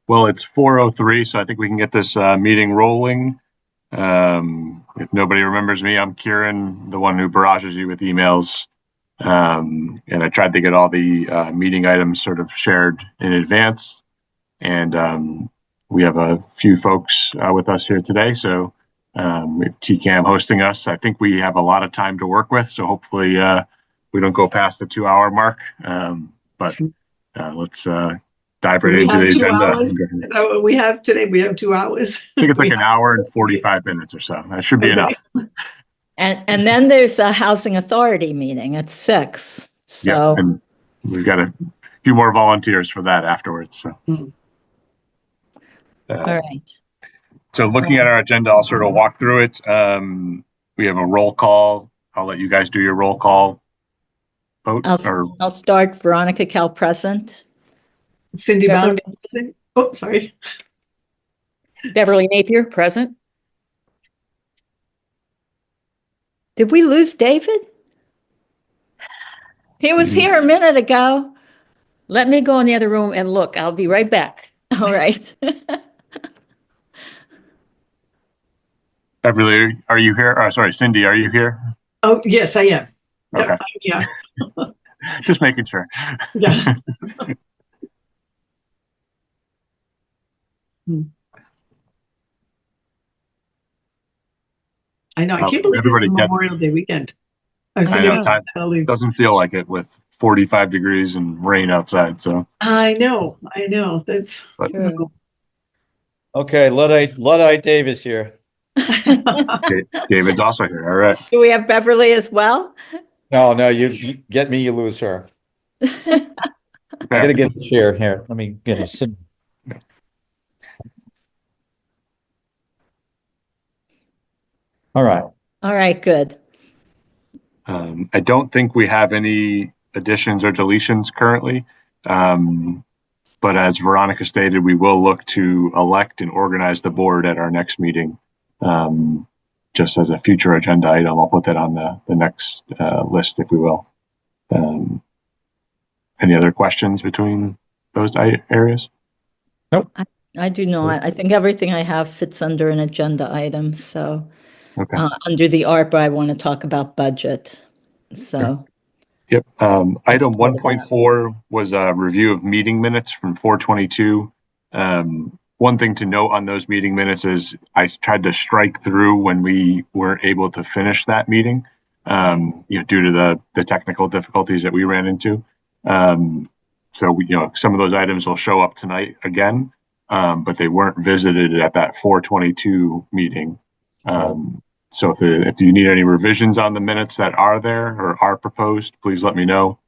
Well, it's 4:03, so I think we can get this meeting rolling. If nobody remembers me, I'm Kieran, the one who barrages you with emails. And I tried to get all the meeting items sort of shared in advance. And we have a few folks with us here today. So we have TCAM hosting us. I think we have a lot of time to work with. So hopefully we don't go past the 2 hour mark. But let's dive right We into have the two agenda. hours. Is that what we have today? We have 2 hours. I think it's like an hour and 45 minutes or so. That should be Okay. enough. And then there's a housing authority meeting at 6. Yeah, So, and we've got a few more volunteers for that afterwards. So, all right. so looking at our agenda, I'll sort of walk through it. We have a roll call. I'll let you guys do your roll call vote. I'll start. Veronica Cal present. Cindy Bound present. Oh, sorry. Beverly Napier, present. Did we lose David? He was here a minute ago. Let me go in the other room and look. I'll be right back. All right. Beverly, are you here? Sorry, Cindy, are you here? Oh, yes, I am. Okay. Yeah. Just making sure. Yeah. I know. I can't believe this is Memorial Day weekend. I know, time doesn't feel like it with 45 degrees and rain outside. So I know. That's okay. Luddite Davis here. David's also here. All right. Do we have Beverly as well? No, you get me, you lose her. I gotta get the chair here. Let me get a sit. All right. All right, good. I don't think we have any additions or deletions currently. But as Veronica stated, we will look to elect and organize the board at our next meeting. Just as a future agenda item, I'll put that on the next list, if we will. Any other questions between those areas? Nope. I do not. I think everything I have fits under an agenda item. So okay. Under the ARPA, I want to talk about budget. So. Yep. Item 1.4 was a review of meeting minutes from 4/22. One thing to note on those meeting minutes is I tried to strike through when we weren't able to finish that meeting, due to the technical difficulties that we ran into. So some of those items will show up tonight again, but they weren't visited at that 4/22 meeting. So if you need any revisions on the minutes that are there or are proposed, please let me know.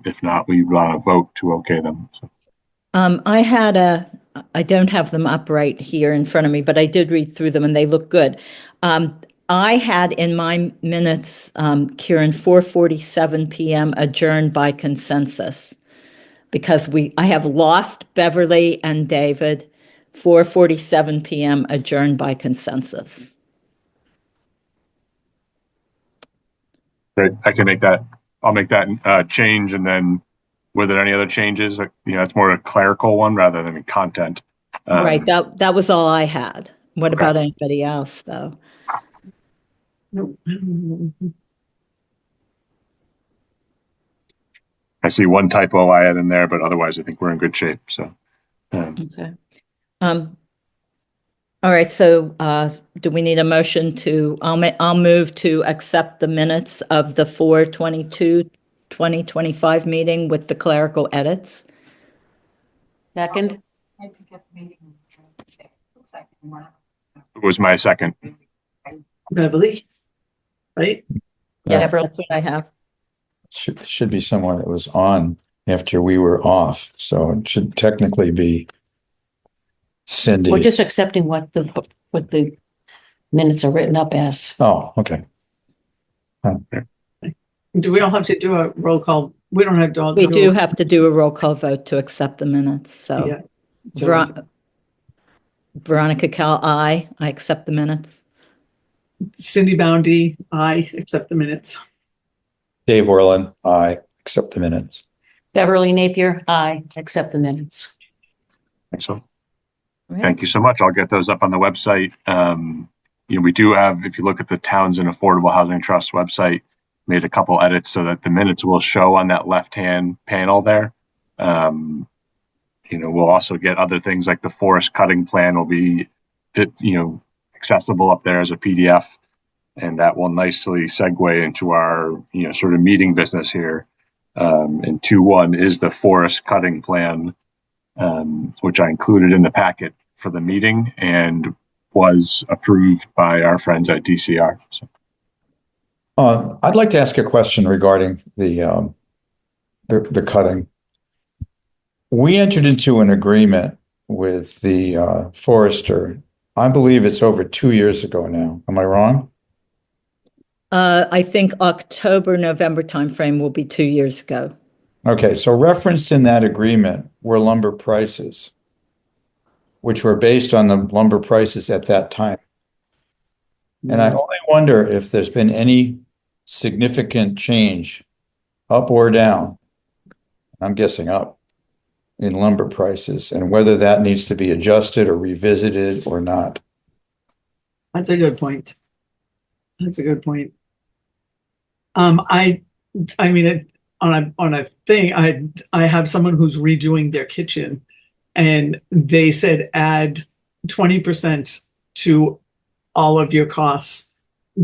If not, we want to vote to okay them. So. I don't have them up right here in front of me, but I did read through them and they look good. I had in my minutes, Kieran, 4:47 p.m. adjourned by consensus because I have lost Beverly and David. 4:47 p.m. adjourned by consensus. Great. I can make that. I'll make that change, and then were there any other changes? It's more a clerical one rather than content. Right. That was all I had. What about anybody else, though? I see one typo I had in there, but otherwise I think we're in good shape. So. Okay. All right. So do we need a motion to, I'll move to accept the minutes of the 4/22/2025 meeting with the clerical edits. Second. It was my second. Beverly, right? Yeah, that's what I have. Should be someone that was on after we were off. So it should technically be Cindy. We're just accepting what the minutes are written up as. Oh, okay. We don't have to do a roll call. We don't have to. We do have to do a roll call vote to accept the minutes. So, yeah. Veronica Cal, I accept the minutes. Cindy Boundy, I accept the minutes. Dave Orland, I accept the minutes. Beverly Napier, I accept the minutes. Excellent. Right. Thank you so much. I'll get those up on the website. We do have, if you look at the Townsend Affordable Housing Trust website, made a couple edits so that the minutes will show on that left-hand panel there. We'll also get other things like the forest cutting plan will be, accessible up there as a PDF, and that will nicely segue into our, sort of meeting business here. And 2.1 is the forest cutting plan, which I included in the packet for the meeting and was approved by our friends at DCR. So. I'd like to ask a question regarding the cutting. We entered into an agreement with the forester. I believe it's over 2 years ago now. Am I wrong? I think October, November timeframe will be 2 years ago. Okay, so referenced in that agreement were lumber prices, which were based on the lumber prices at that time. And I only wonder if there's been any significant change, up or down, I'm guessing up, in lumber prices, and whether that needs to be adjusted or revisited or not. That's a good point. That's a good point. I mean, on a thing, I have someone who's redoing their kitchen, and they said add 20% to all of your costs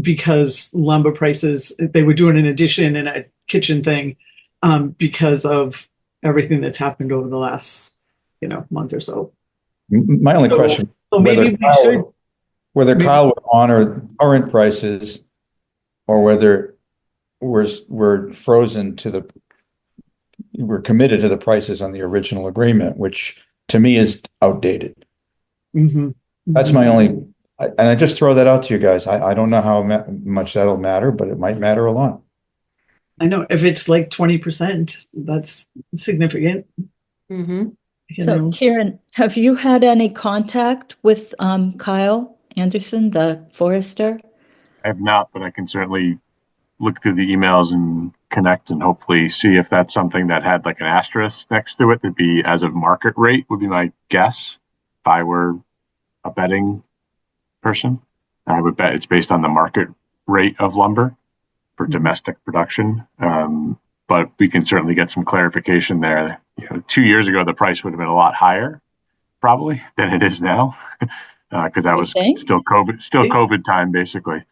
because lumber prices. They were doing an addition and a kitchen thing because of everything that's happened over the last month or so. My only question, so maybe whether Kyle would honor current prices or whether we're frozen to we're committed to the prices on the original agreement, which to me is outdated. Mm-hmm. That's my only, and I just throw that out to you guys. I don't know how much that'll matter, but it might matter a lot. I know if it's like 20%, that's significant. Mm-hmm. So, Kieran, have you had any contact with Kyle Anderson, the forester? I have not, but I can certainly look through the emails and connect and hopefully see if that's something that had like an asterisk next to it that'd be as of market rate would be my guess. If I were a betting person, I would bet it's based on the market rate of lumber for domestic production. But we can certainly get some clarification there. 2 years ago, the price would have been a lot higher probably than it is now. Because that was still COVID time, basically,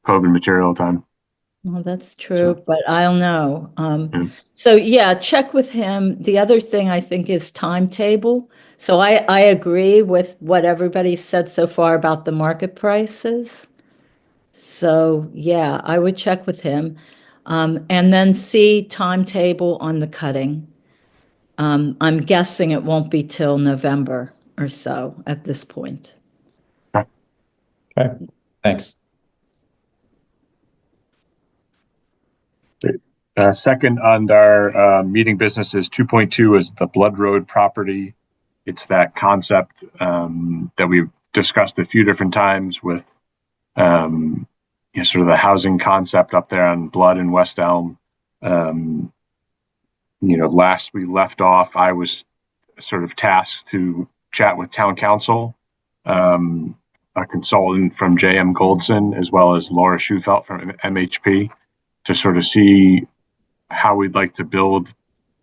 COVID material time. Well, that's true, but I don't know. So yeah, check with him. The other thing I think is timetable. So I agree with what everybody said so far about the market prices. So yeah, I would check with him, and then see timetable on the cutting. I'm guessing it won't be till November or so at this point. Okay, thanks. Second on our meeting business is 2.2 is the Blood Road property. It's that concept that we've discussed a few different times with sort of the housing concept up there on Blood and West Elm. Last we left off, I was sort of tasked to chat with town council, a consultant from JM Goldson, as well as Laura Schufelt from MHP, to sort of see how we'd like to build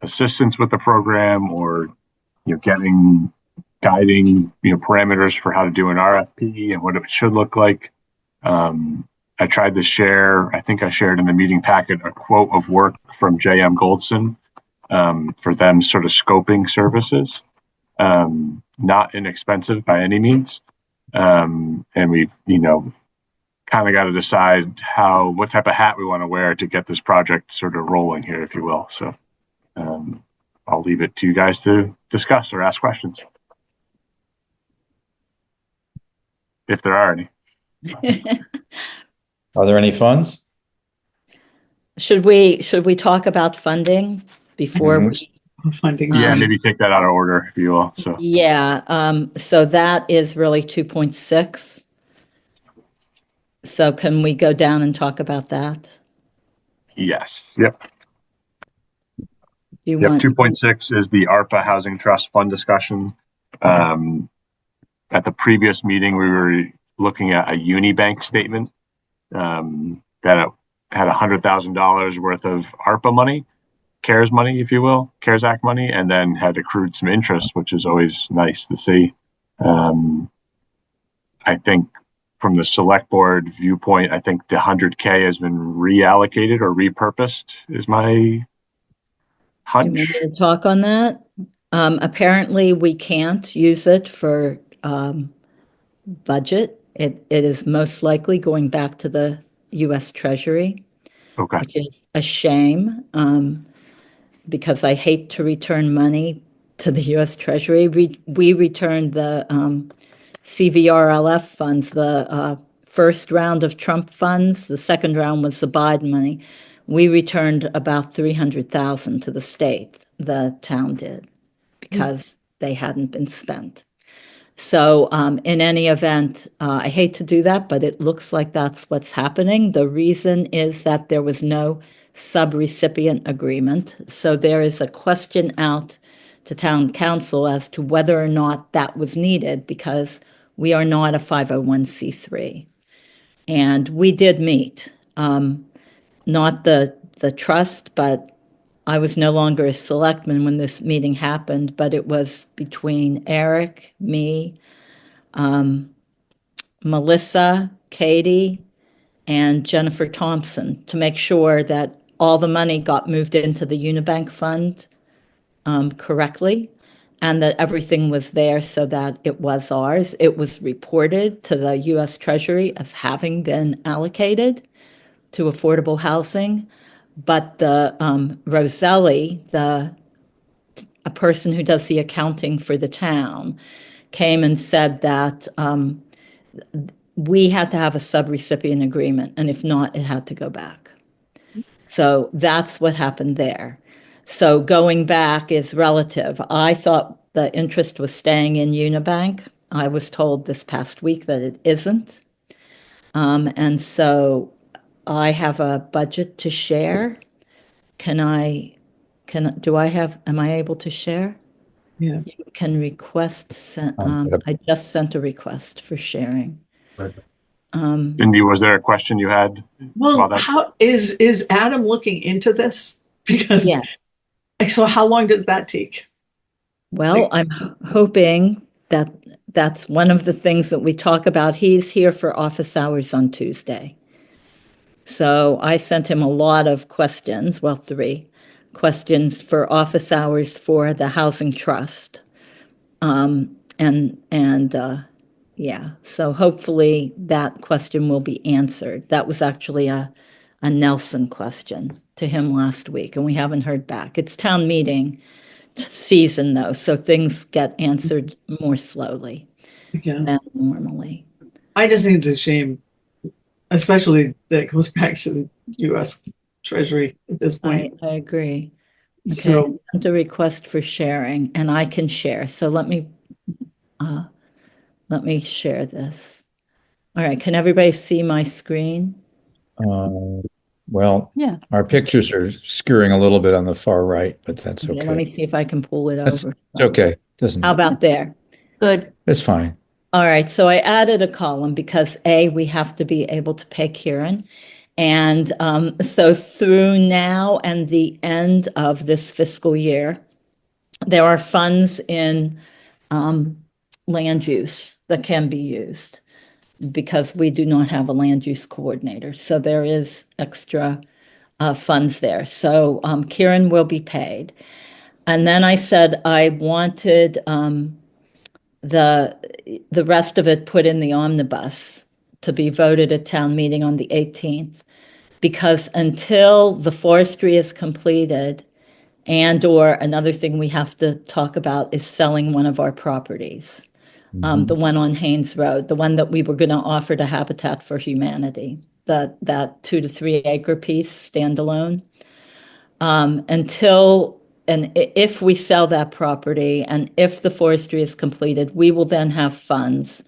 assistance with the program, or guiding parameters for how to do an RFP and what it should look like. I tried to share, I think I shared in the meeting packet, a quote of work from JM Goldson for them sort of scoping services. Not inexpensive by any means. And we've, kind of got to decide what type of hat we want to wear to get this project sort of rolling here, if you will. So I'll leave it to you guys to discuss or ask questions, if there are any. Are there any funds? Should we talk about funding before we? Funding. Yeah, maybe take that out of order, if you will. So yeah, so that is really 2.6. So can we go down and talk about that? Yes. Yep. 2.6 is the ARPA Housing Trust Fund discussion. At the previous meeting, we were looking at a Unibank statement that had $100,000 worth of ARPA money, CARES money, if you will, CARES Act money, and then had accrued some interest, which is always nice to see. I think from the select board viewpoint, I think the 100K has been reallocated or repurposed is my Do you want me hunch. to talk on that? Apparently, we can't use it for budget. It is most likely going back to the U.S. Treasury, Okay. which is a shame because I hate to return money to the U.S. Treasury. We returned the CVRLF funds, the first round of Trump funds. The second round was the Biden money. We returned about 300,000 to the state. The town did because they hadn't been spent. So in any event, I hate to do that, but it looks like that's what's happening. The reason is that there was no subrecipient agreement. So there is a question out to town council as to whether or not that was needed because we are not a 501c3. And we did meet, not the trust, but I was no longer a selectman when this meeting happened, but it was between Eric, me, Melissa, Katie, and Jennifer Thompson to make sure that all the money got moved into the Unibank fund correctly and that everything was there so that it was ours. It was reported to the U.S. Treasury as having been allocated to affordable housing. But the Roselli, a person who does the accounting for the town, came and said that we had to have a subrecipient agreement, and if not, it had to go back. So that's what happened there. So going back is relative. I thought the interest was staying in Unibank. I was told this past week that it isn't. And so I have a budget to share. Am I able to share? Yeah. You can request, Yep. I just sent a request for sharing. Cindy, was there a question you had? Well, Well, that- how is Adam looking into this? Because Yeah. so how long does that take? Well, I'm hoping that that's one of the things that we talk about. He's here for office hours on Tuesday. So I sent him a lot of questions, well, 3 questions for office hours for the Housing Trust. Yeah, so hopefully that question will be answered. That was actually a Nelson question to him last week, and we haven't heard back. It's town meeting season, though, so things get answered more slowly Yeah. than normally. I just think it's a shame, especially that it goes back to the U.S. Treasury at this point. I agree. Okay, So the request for sharing, and I can share. So let me share this. All right, can everybody see my screen? Well, Yeah. our pictures are skewing a little bit on the far right, but that's Okay, let okay. me see if I can pull it That's over. It's okay. Doesn't How about there? Good. It's fine. All right, so I added a column because we have to be able to pay Kieran. And so through now and the end of this fiscal year, there are funds in land use that can be used because we do not have a land use coordinator. So there is extra funds there. So Kieran will be paid. And then I said I wanted the rest of it put in the omnibus to be voted at town meeting on the 18th, because until the forestry is completed and or another thing we have to talk about is selling one of our properties, the one on Haynes Road, the one that we were going to offer to Habitat for Humanity, that 2 to 3 acre piece standalone. If we sell that property and if the forestry is completed, we will then have funds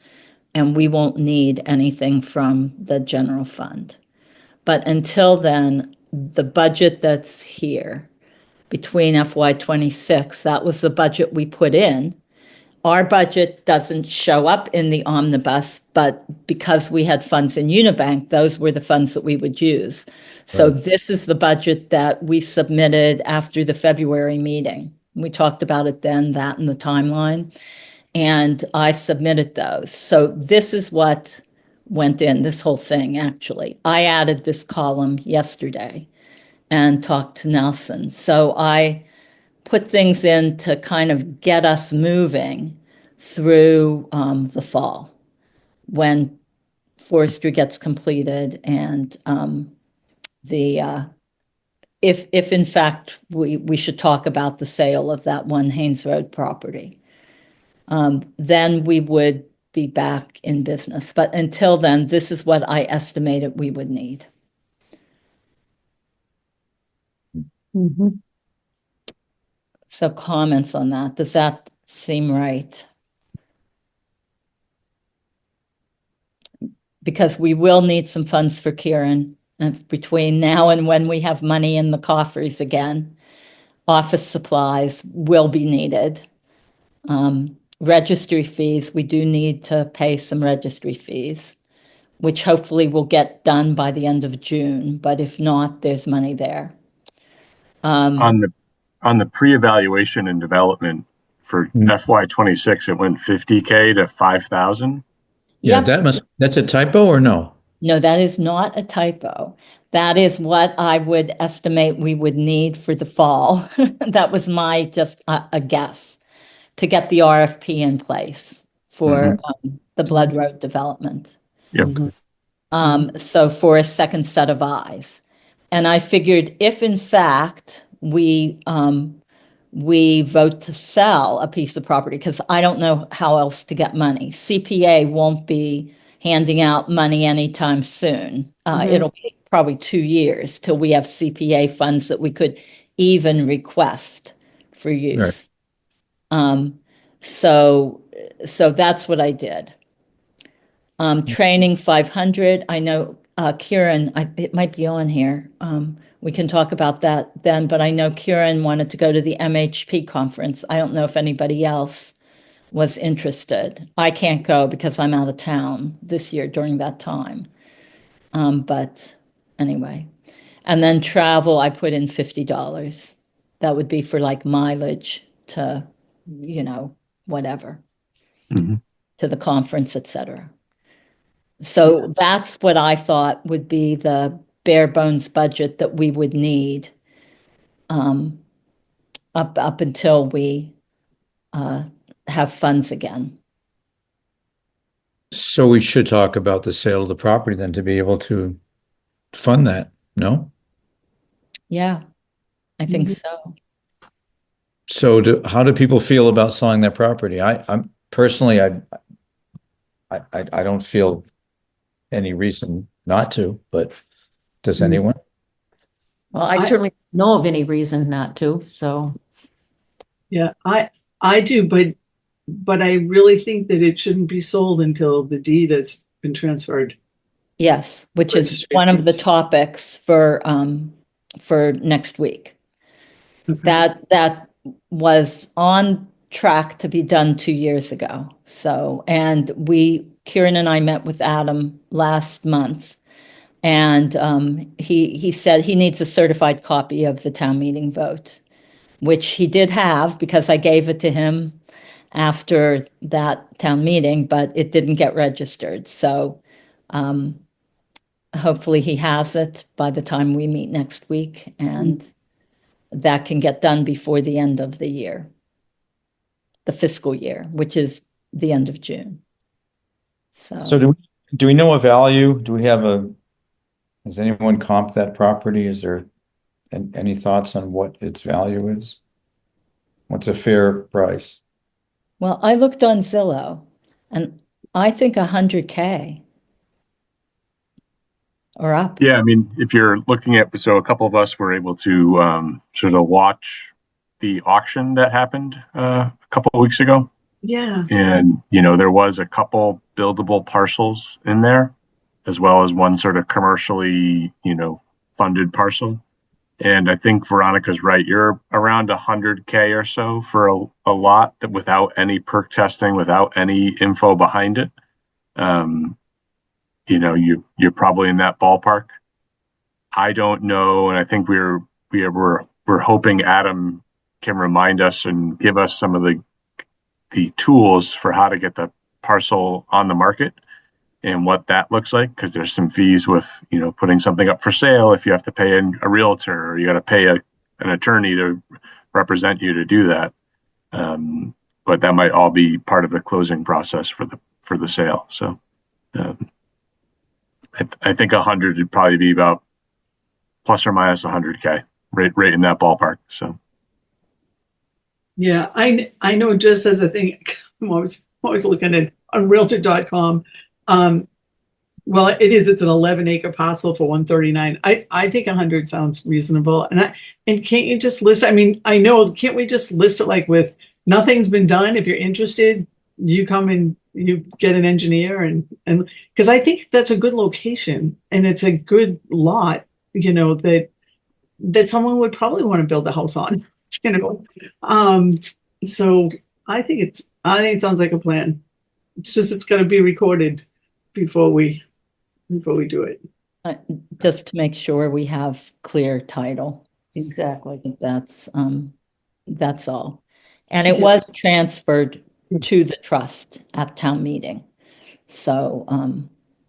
and we won't need anything from the general fund. But until then, the budget that's here between FY26, that was the budget we put in. our budget doesn't show up in the omnibus, but because we had funds in Unibank, those were the funds that we would use. So Right. this is the budget that we submitted after the February meeting. We talked about it then, that and the timeline, and I submitted those. So this is what went in, this whole thing, actually. I added this column yesterday and talked to Nelson. So I put things in to kind of get us moving through the fall when forestry gets completed and if in fact we should talk about the sale of that one Haynes Road property, then we would be back in business. But until then, this is what I estimated we would need. Mhm. So comments on that, does that seem right? Because we will need some funds for Kieran between now and when we have money in the coffers again. Office supplies will be needed. Registry fees, we do need to pay some registry fees, which hopefully will get done by the end of June, but if not, there's money there. On the pre-evaluation and development for FY26, it went 50K to 5,000. Yeah, Yep. that's a typo or no? No, that is not a typo. That is what I would estimate we would need for the fall. That was my just a guess to get the RFP in place for the Blood Road development. Yep. So for a second set of eyes. And I figured if in fact we vote to sell a piece of property, because I don't know how else to get money. CPA won't be handing out money anytime soon. It'll be probably 2 years till we have CPA funds that we could even request for use. So that's what I did. Training 500. I know Kieran, it might be on here. We can talk about that then, but I know Kieran wanted to go to the MHP conference. I don't know if anybody else was interested. I can't go because I'm out of town this year during that time. But anyway, and then travel, I put in $50. That would be for like mileage to, whatever, to the conference, etc. So that's what I thought would be the bare bones budget that we would need up until we have funds again. So we should talk about the sale of the property then to be able to fund that, no? Yeah, I think so. So how do people feel about selling their property? I'm personally, I don't feel any reason not to, but does anyone? Well, I certainly don't know of any reason not to, so. Yeah, I do, but I really think that it shouldn't be sold until the deed has been transferred. Yes, which is one of the topics for next week. Okay. That was on track to be done 2 years ago. So, and Kieran and I met with Adam last month, and he said he needs a certified copy of the town meeting vote, which he did have because I gave it to him after that town meeting, but it didn't get registered. So hopefully he has it by the time we meet next week, and that can get done before the end of the year, the fiscal year, which is the end of June. So do we know a value? Has anyone comped that property? Is there any thoughts on what its value is? What's a fair price? Well, I looked on Zillow and I think 100K or up. Yeah, I mean, if you're looking at, so a couple of us were able to sort of watch the auction that happened a couple of weeks ago. Yeah. And, there was a couple buildable parcels in there, as well as one sort of commercially, funded parcel. And I think Veronica's right. You're around 100K or so for a lot that without any perk testing, without any info behind it. You're probably in that ballpark. I don't know, and I think we're hoping Adam can remind us and give us some of the tools for how to get the parcel on the market and what that looks like, because there's some fees with putting something up for sale. If you have to pay a realtor, or you got to pay an attorney to represent you to do that, but that might all be part of the closing process for the sale. So I think 100 would probably be about plus or minus 100K, right in that ballpark. So Yeah, I know, just as a thing, I'm always looking at on realtor.com. Well, it's an 11-acre parcel for 139. I think 100 sounds reasonable. And can't you just list, I mean, I know, can't we just list it like with nothing's been done? If you're interested, you come and you get an engineer and because I think that's a good location and it's a good lot, that someone would probably want to build a house on, So I think it sounds like a plan. It's just, it's got to be recorded before we do it. Just to make sure we have clear title. Exactly. I think that's all. And it was transferred to the trust at town meeting. So,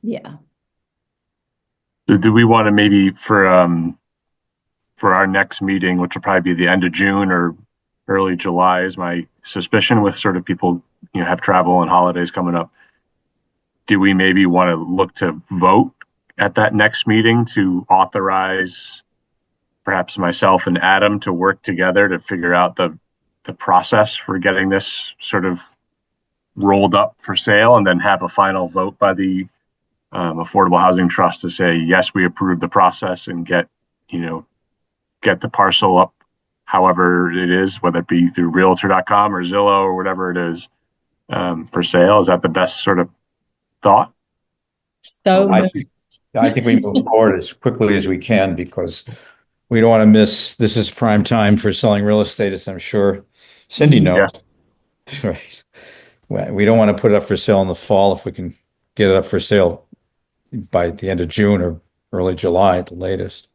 yeah. do we want to maybe for our next meeting, which will probably be the end of June or early July, is my suspicion, with sort of people have travel and holidays coming up, do we maybe want to look to vote at that next meeting to authorize perhaps myself and Adam to work together to figure out the process for getting this sort of rolled up for sale, and then have a final vote by the Affordable Housing Trust to say, yes, we approve the process, and get the parcel up however it is, whether it be through realtor.com or Zillow or whatever it is, for sale. Is that the best sort of thought? So I think we move forward as quickly as we can, because we don't want to miss, this is prime time for selling real estate, as I'm sure Cindy knows. Yeah. Right. We don't want to put it up for sale in the fall if we can get it up for sale by the end of June or early July at the latest.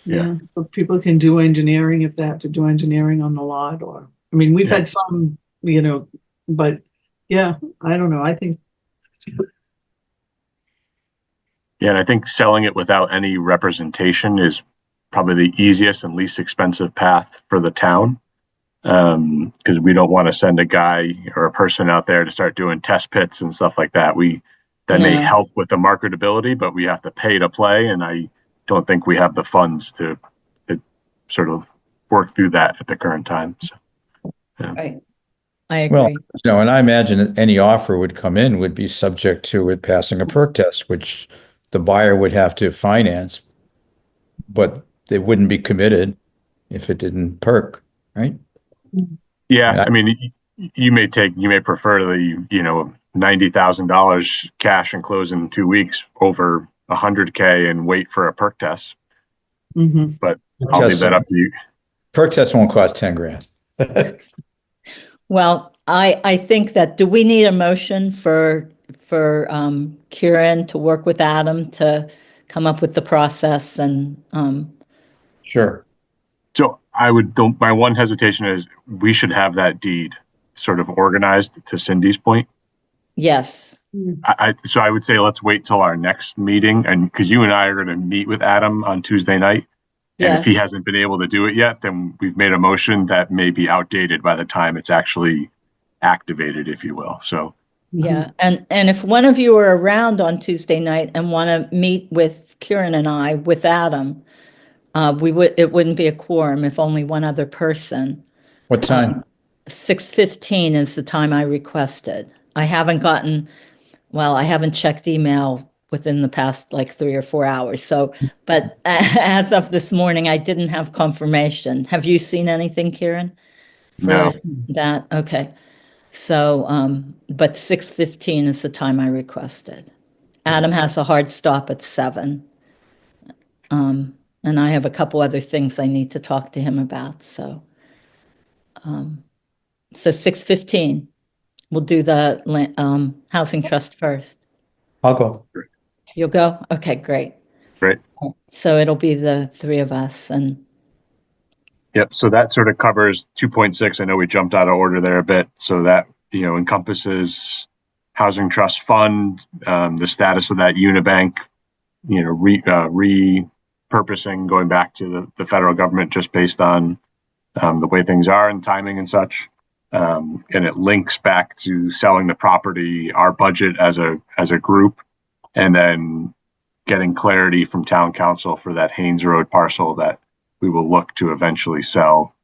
Yeah, but people can do engineering if they have to do engineering on the lot, or, I mean, we've had some, but yeah, I don't know. I think. Yeah, and I think selling it without any representation is probably the easiest and least expensive path for the town. Because we don't want to send a guy or a person out there to start doing test pits and stuff like that. That may help with the marketability, but we have to pay to play, and I don't think we have the funds to sort of work through that at the current time. So, Right. I agree. Well, and I imagine that any offer would come in would be subject to it passing a perk test, which the buyer would have to finance, but they wouldn't be committed if it didn't perk, right? Yeah, I mean, you may prefer the $90,000 cash and close in 2 weeks over 100K and wait for a perk test. Mm-hmm. But I'll leave that up to you. Perk test won't cost 10 grand. Well, I think that, do we need a motion for Kieran to work with Adam to come up with the process and Sure. So my one hesitation is we should have that deed sort of organized, to Cindy's point. yes. So I would say let's wait till our next meeting, and because you and I are going to meet with Adam on Tuesday night. And if he hasn't been able to do it yet, then we've made a motion that may be outdated by the time it's actually activated, if you will. So Yeah, and if one of you are around on Tuesday night and want to meet with Kieran and I with Adam, it wouldn't be a quorum if only one other person. What time? 6:15 is the time I requested. I haven't checked email within the past like 3 or 4 hours. So, but as of this morning, I didn't have confirmation. Have you seen anything, Kieran? No. That? Okay. So, but 6:15 is the time I requested. Adam has a hard stop at 7. And and I have a couple other things I need to talk to him about. So 6:15, we'll do the housing trust first. I'll go. You'll go? Okay, great. Great. So it'll be the three of us, and Yep. So that sort of covers 2.6. I know we jumped out of order there a bit. So that, encompasses housing trust fund, the status of that Unibank, repurposing, going back to the federal government just based on the way things are and timing and such. And it links back to selling the property, our budget as a group, and then getting clarity from town council for that Haynes Road parcel that we will look to eventually sell,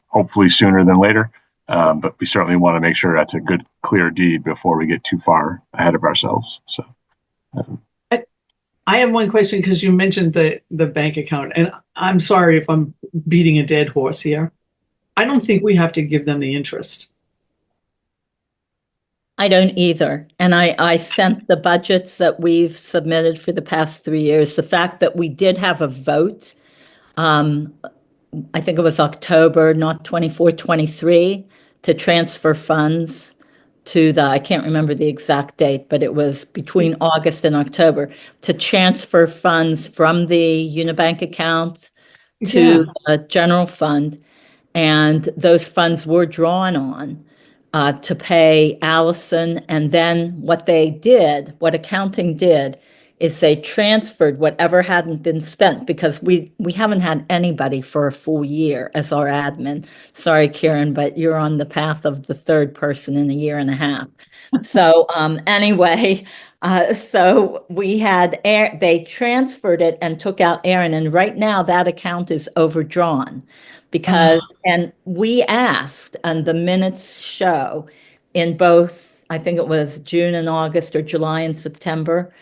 hopefully sooner than later. But we certainly want to make sure that's a good, clear deed before we get too far ahead of ourselves. So, I have one question because you mentioned the bank account, and I'm sorry if I'm beating a dead horse here. I don't think we have to give them the interest. I don't either. And I sent the budgets that we've submitted for the past 3 years. The fact that we did have a vote, I think it was October, not 24, 23, to transfer funds to I can't remember the exact date, but it was between August and October, to transfer funds from the Unibank account to a general fund. And those funds were drawn on to pay Allison. And then what accounting did, is they transferred whatever hadn't been spent, because we haven't had anybody for a full year as our admin. Sorry, Karen, but you're on the path of the third person in a year and a half. So anyway, so we had they transferred it and took out Aaron, and right now that account is overdrawn because, and we asked, and the minutes show in both, I think it was June and August or July and September,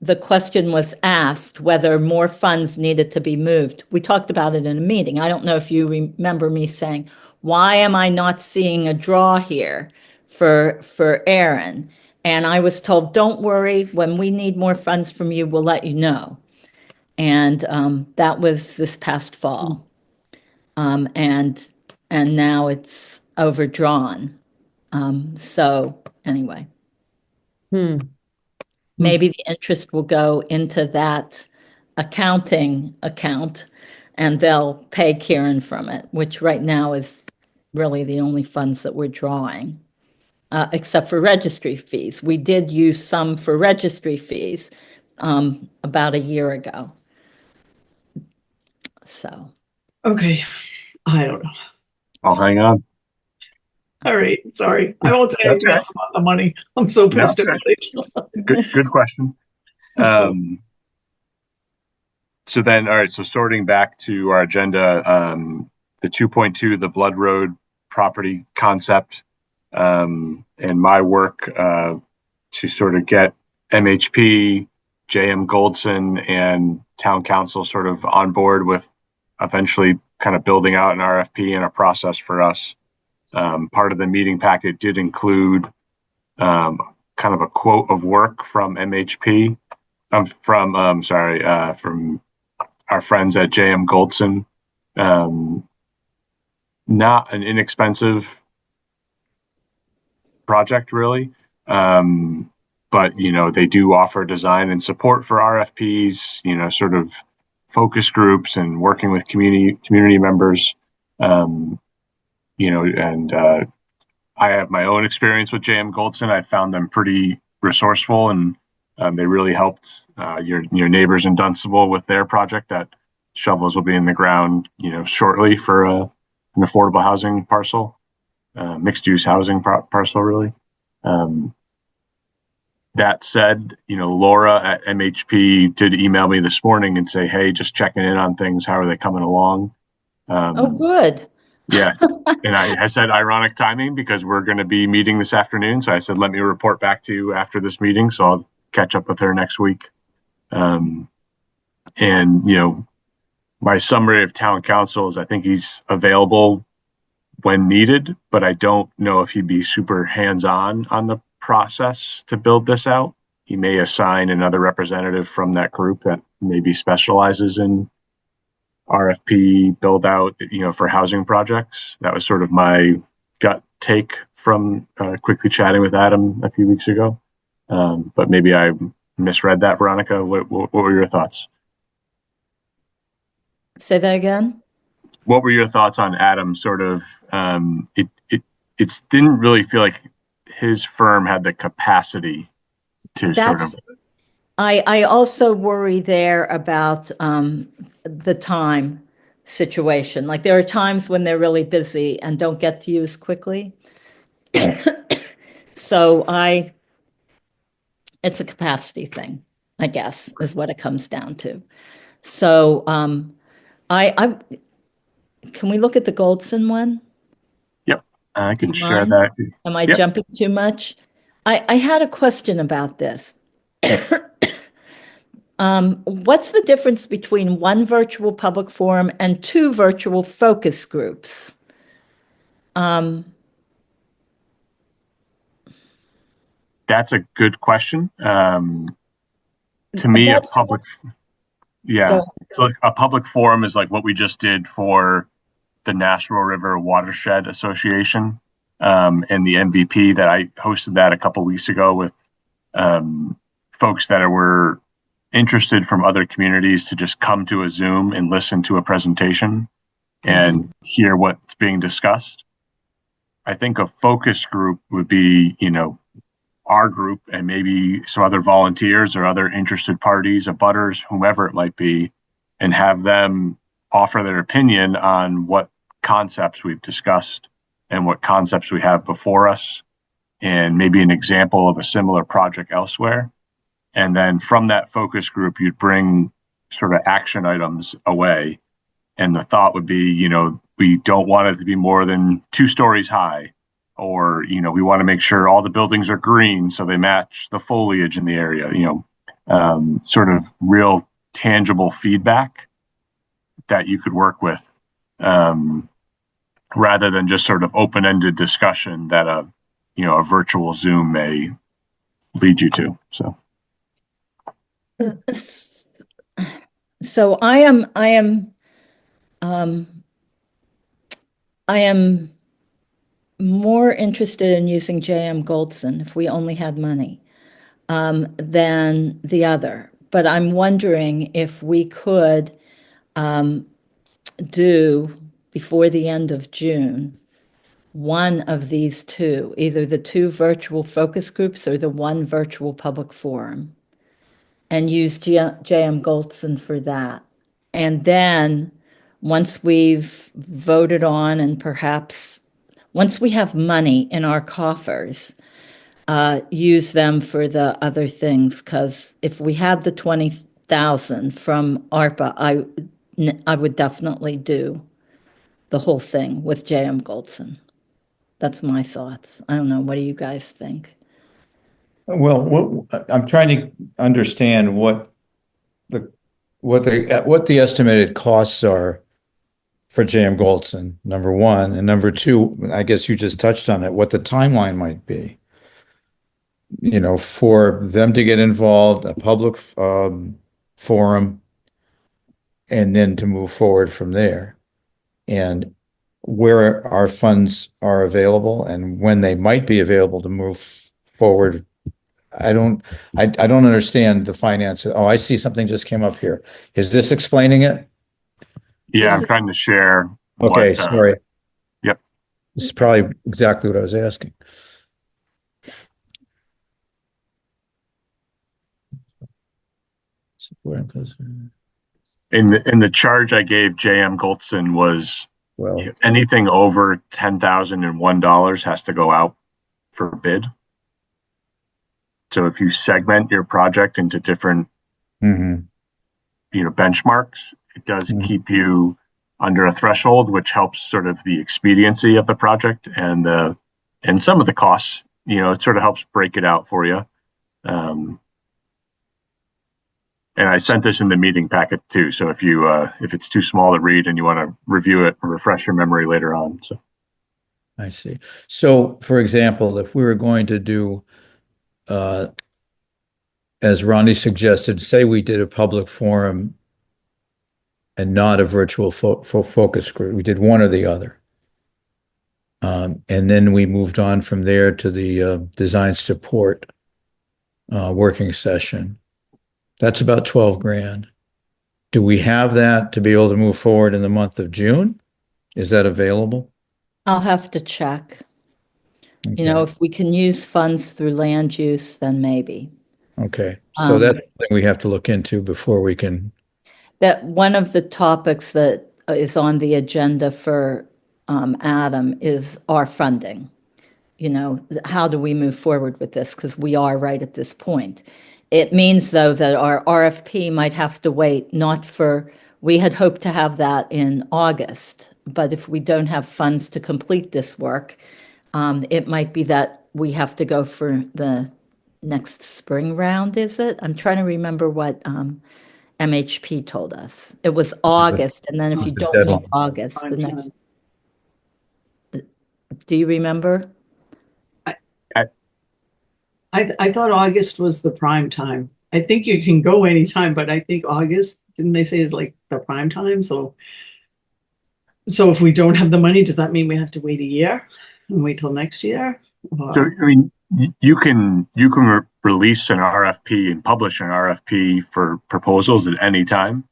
the question was asked whether more funds needed to be moved. We talked about it in a meeting. I don't know if you remember me saying, why am I not seeing a draw here for Aaron? And I was told, don't worry, when we need more funds from you, we'll let you know. And that was this past fall. And now it's overdrawn. So anyway. Maybe the interest will go into that accounting account and they'll pay Karen from it, which right now is really the only funds that we're drawing, except for registry fees. We did use some for registry fees about a year ago. So. Okay. I don't know. I'll hang on. All right. Sorry. I won't say anything else about the money. I'm so pissed about it. Good question. So then, all right. So sorting back to our agenda, the 2.2, the Blood Road property concept, and my work to sort of get MHP, JM Goldson, and town council sort of on board with eventually kind of building out an RFP and a process for us. Part of the meeting packet did include kind of a quote of work from MHP, from our friends at JM Goldson. Not an inexpensive project, really, but they do offer design and support for RFPs. Sort of focus groups and working with community members. I have my own experience with JM Goldson. I found them pretty resourceful, and they really helped your neighbors in Dunstable with their project. That shovels will be in the ground, shortly for an affordable housing parcel, mixed use housing parcel, really. That said, Laura at MHP did email me this morning and say, hey, just checking in on things. How are they coming along? Oh, good. Yeah. And I said ironic timing because we're going to be meeting this afternoon. So I said, let me report back to you after this meeting. So I'll catch up with her next week. My summary of town council is I think he's available when needed, but I don't know if he'd be super hands-on on the process to build this out. He may assign another representative from that group that maybe specializes in RFP build out, for housing projects. That was sort of my gut take from quickly chatting with Adam a few weeks ago. But maybe I misread that, Veronica. What were your thoughts? Say that again? What were your thoughts on Adam? Sort of, it didn't really feel like his firm had the capacity to That's, I also worry there about the time situation. Like there are times when they're really busy and don't get to use quickly. So it's a capacity thing, I guess, is what it comes down to. So I can we look at the Goldson one? Yep, I can Do you share mind? that. Am I Yep. jumping too much? I had a question about this. What's the difference between one virtual public forum and two virtual focus groups? That's a good question. To me, That's yeah. go So like, a public forum is like what we just did for the Nashua River Watershed Association, and the MVP that I hosted that a couple weeks ago with folks that were interested from other communities to just come to a Zoom and listen to a presentation and hear what's being discussed. I think a focus group would be, our group and maybe some other volunteers or other interested parties, abutters, whomever it might be, and have them offer their opinion on what concepts we've discussed and what concepts we have before us, and maybe an example of a similar project elsewhere. And then from that focus group, you'd bring sort of action items away. And the thought would be, we don't want it to be more than 2 stories high, or, we want to make sure all the buildings are green so they match the foliage in the area, sort of real tangible feedback that you could work with, rather than just sort of open-ended discussion that a virtual Zoom may lead you to. So I am more interested in using J.M. Goldson if we only had money, than the other. But I'm wondering if we could do before the end of June one of these two, either the 2 virtual focus groups or the 1 virtual public forum, and use J.M. Goldson for that. And then once we've voted on and perhaps once we have money in our coffers, use them for the other things. Because if we had the 20,000 from ARPA, I would definitely do the whole thing with J.M. Goldson. That's my thoughts. I don't know. What do you guys think? Well, I'm trying to understand what the estimated costs are for J.M. Goldson, number one, and number two, I guess you just touched on it, what the timeline might be. For them to get involved, a public forum, and then to move forward from there. And where our funds are available and when they might be available to move forward. I don't understand the finances. Oh, I see something just came up here. Is this explaining it? Yeah, I'm trying to share. Okay, sorry. Yep. This is probably exactly what I was asking. In the charge I gave J.M. Goldson was, anything over $10,001 has to go out for bid. So if you segment your project into different, benchmarks, it does keep you under a threshold, which helps sort of the expediency of the project and some of the costs. It sort of helps break it out for you. And I sent this in the meeting packet too. So if it's too small to read and you want to review it or refresh your memory later on. So I see. So for example, if we were going to do as Ronnie suggested, say we did a public forum and not a virtual focus group. We did one or the other. And then we moved on from there to the design support working session. That's about 12 grand. Do we have that to be able to move forward in the month of June? Is that available? I'll have to check. Okay. You know, if we can use funds through land use, then maybe. Okay, so that's something we have to look into before we can. That one of the topics that is on the agenda for Adam is our funding. You know, how do we move forward with this? Because we are right at this point. It means, though, that our RFP might have to wait, not for, we had hoped to have that in August, but if we don't have funds to complete this work, it might be that we have to go for the next spring round, is it? I'm trying to remember what MHP told us. It was August, and then if you don't deadline. meet August, the next. Do you remember? I thought August was the prime time. I think you can go anytime, but I think August, didn't they say, is like the prime time? So if we don't have the money, does that mean we have to wait a year and wait till next year? So, I mean, you can release an RFP and publish an RFP for proposals at any time.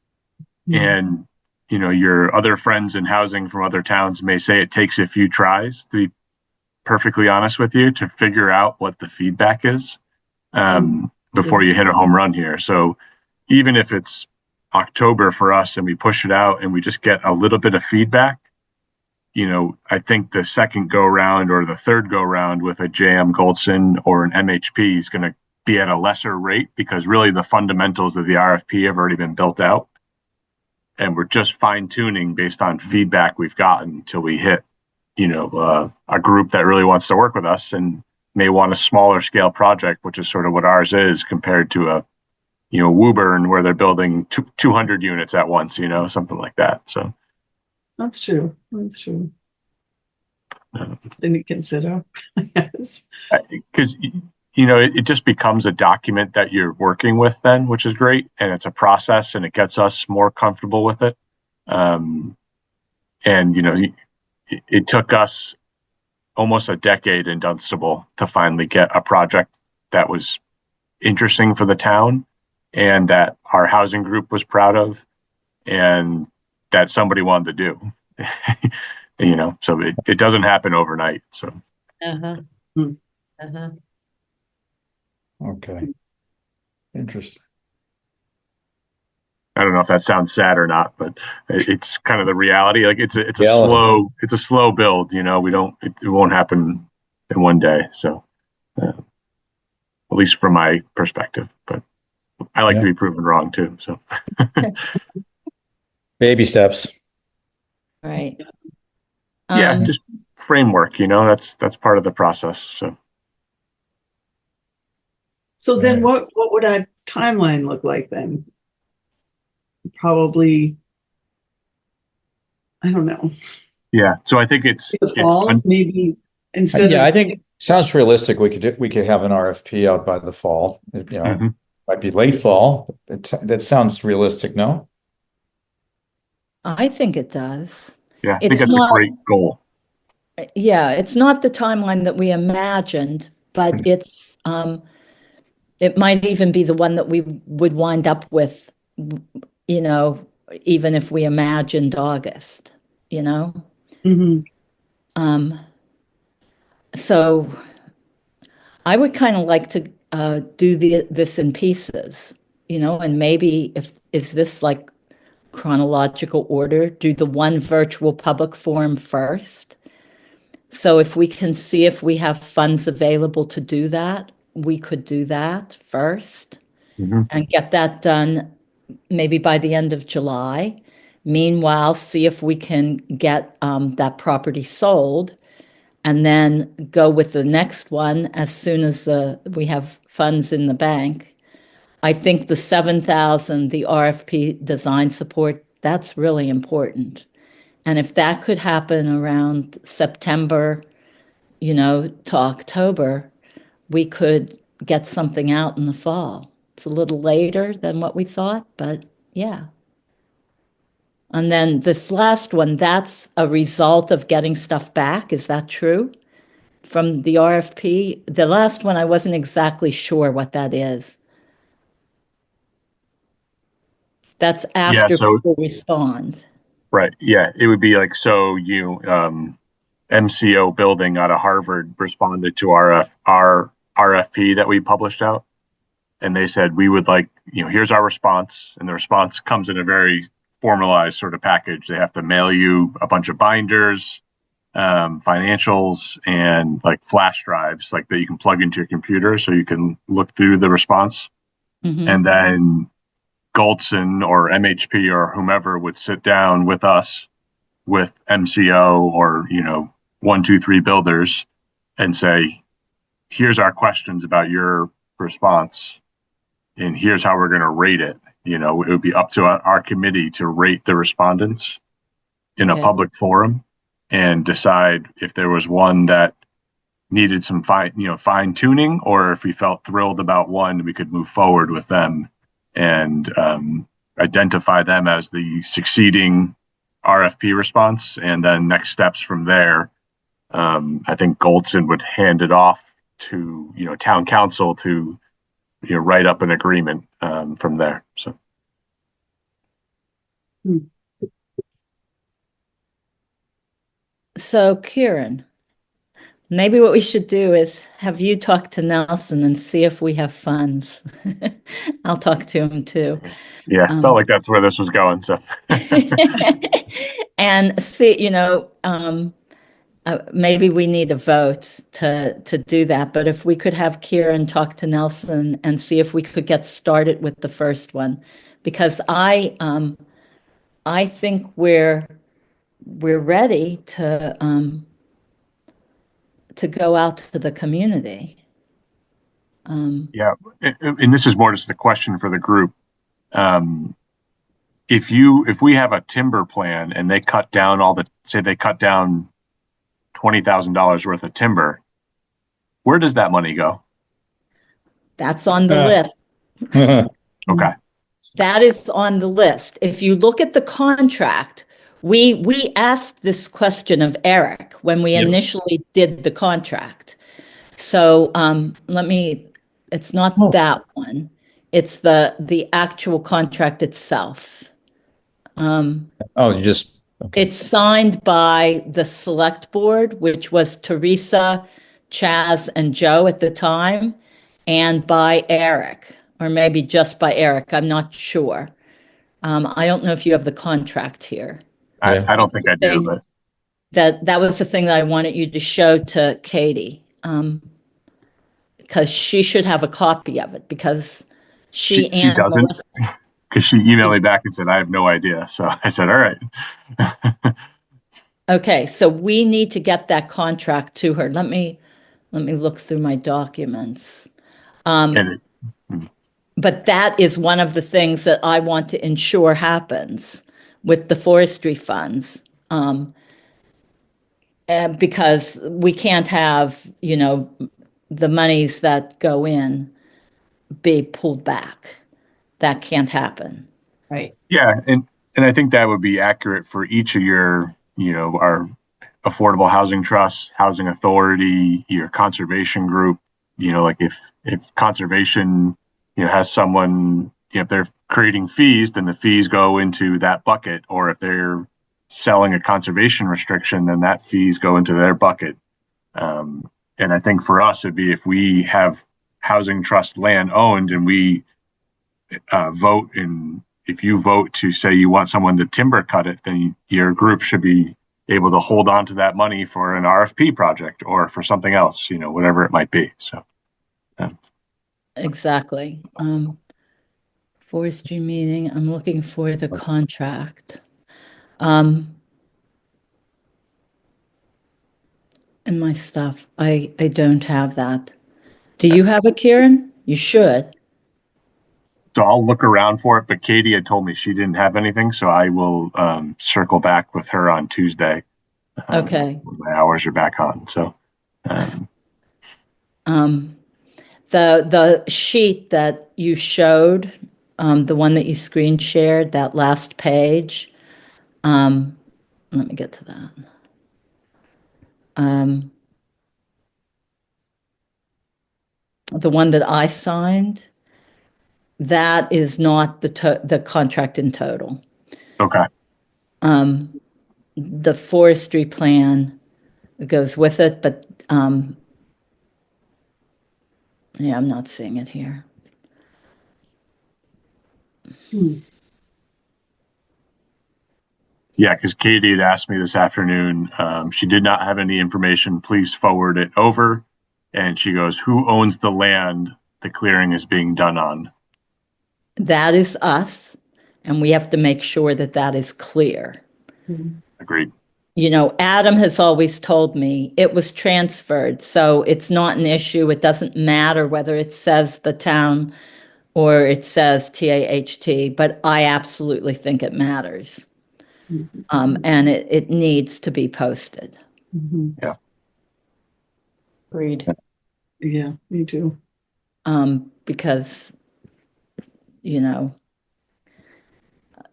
And, you know, your other friends in housing from other towns may say it takes a few tries, to be perfectly honest with you, to figure out what the feedback is before you hit a home run here. So even if it's October for us and we push it out and we just get a little bit of feedback, you know, I think the second go round or the third go round with a JM Goldson or an MHP is going to be at a lesser rate, because really the fundamentals of the RFP have already been built out. And we're just fine tuning based on feedback we've gotten until we hit, you know, a group that really wants to work with us and may want a smaller scale project, which is sort of what ours is, compared to a, you know, Woburn where they're building 200 units at once, you know, something like that. So That's true. That's true. Didn't consider, yes. Because, you know, it just becomes a document that you're working with then, which is great. And it's a process and it gets us more comfortable with it. And, you know, it took us almost a decade in Dunstable to finally get a project that was interesting for the town and that our housing group was proud of and that somebody wanted to do. You know, so it doesn't happen overnight. So Okay. Interesting. I don't know if that sounds sad or not, but it's kind of the reality. Like it's a Reality. slow build, you know, it won't happen in one day. So at least from my perspective, but I like to be proven wrong too. So Baby steps. Right. yeah, just framework, you know, that's part of the process. So then what would our timeline look like then? Probably, I don't know. Yeah. So I think it's The fall, maybe instead Yeah, of. I think sounds realistic. We could have an RFP out by the fall. You know, might be late fall. That sounds realistic, no? I think it does. Yeah, I think that's a great goal. Yeah, it's not the timeline that we imagined, but it's it might even be the one that we would wind up with, you know, even if we imagined August, you know? So I would kind of like to do this in pieces, you know, and maybe is this like chronological order? Do the one virtual public forum first. So if we can see if we have funds available to do that, we could do that first and get that done maybe by the end of July. Meanwhile, see if we can get that property sold and then go with the next one as soon as we have funds in the bank. I think the 7,000, the RFP design support, that's really important. And if that could happen around September, you know, to October, we could get something out in the fall. It's a little later than what we thought, but yeah. And then this last one, that's a result of getting stuff back. Is that true? From the RFP? The last one, I wasn't exactly sure what that is. That's Yeah, after so people respond. right, yeah, it would be like, so MCO building out of Harvard responded to our RFP that we published out, and they said we would like, here's our response, and the response comes in a very formalized sort of package. They have to mail you a bunch of binders, financials, and like flash drives like that you can plug into your computer so you can look through the response. Mhm. And then Goldson or MHP or whomever would sit down with us, with MCO or 1, 2, 3 builders, and say, here's our questions about your response, and here's how we're going to rate it. It would be up to our committee to rate the respondents in a Okay. public forum and decide if there was one that needed some fine tuning, or if we felt thrilled about one, we could move forward with them and identify them as the succeeding RFP response. And then next steps from there, I think Goldson would hand it off to town council to write up an agreement from there. So, Kieran, maybe what we should do is have you talk to Nelson and see if we have funds. I'll talk to him too. Yeah, felt like that's where this was going. So, and see, maybe we need a vote to do that. But if we could have Kieran talk to Nelson and see if we could get started with the first one, because I think we're ready to go out to the community. Yeah, and this is more just a question for the group. If we have a timber plan and they cut down they cut down $20,000 worth of timber, where does that money go? That's on the list. Okay. That is on the list. If you look at the contract, we asked this question of Eric when we initially did the contract. So it's not that one. It's the actual contract itself. Okay. It's signed by the select board, which was Teresa, Chaz, and Joe at the time, and by Eric, or maybe just by Eric. I'm not sure. I don't know if you have the contract here. I don't think I do, but That was the thing that I wanted you to show to Katie, because she should have a copy of it, because she doesn't, because she emailed me back and said, I have no idea. So I said, all right. Okay, so we need to get that contract to her. Let me look through my documents. But that is one of the things that I want to ensure happens with the forestry funds. Because we can't have, the monies that go in be pulled back. That can't happen. Right. Yeah, and I think that would be accurate for each of your, our affordable housing trusts, housing authority, your conservation group. Like if conservation, has someone, if they're creating fees, then the fees go into that bucket. Or if they're selling a conservation restriction, then that fees go into their bucket. And I think for us, it'd be if we have housing trust land owned and we vote, and if you vote to say you want someone to timber cut it, then your group should be able to hold on to that money for an RFP project or for something else, whatever it might be. So. Exactly. Forestry meeting, I'm looking for the contract. In my stuff, I don't have that. Do you have it, Kieran? You should. So I'll look around for it, but Katie had told me she didn't have anything, so I will circle back with her on Tuesday. Okay. When my hours are back on. So, The sheet that you showed, the one that you screen shared, that last page. Let me get to that. The one that I signed, that is not the contract in total. Okay. The forestry plan goes with it, but yeah, I'm not seeing it here. Yeah, because Katie had asked me this afternoon. She did not have any information. Please forward it over. And she goes, "Who owns the land the clearing is being done on?" That is us, and we have to make sure that that is clear. Agreed. You know, Adam has always told me it was transferred, so it's not an issue. It doesn't matter whether it says the town or it says TAHT, but I absolutely think it matters. And it needs to be posted. Yeah. Agreed. Yeah, me too. Because, you know,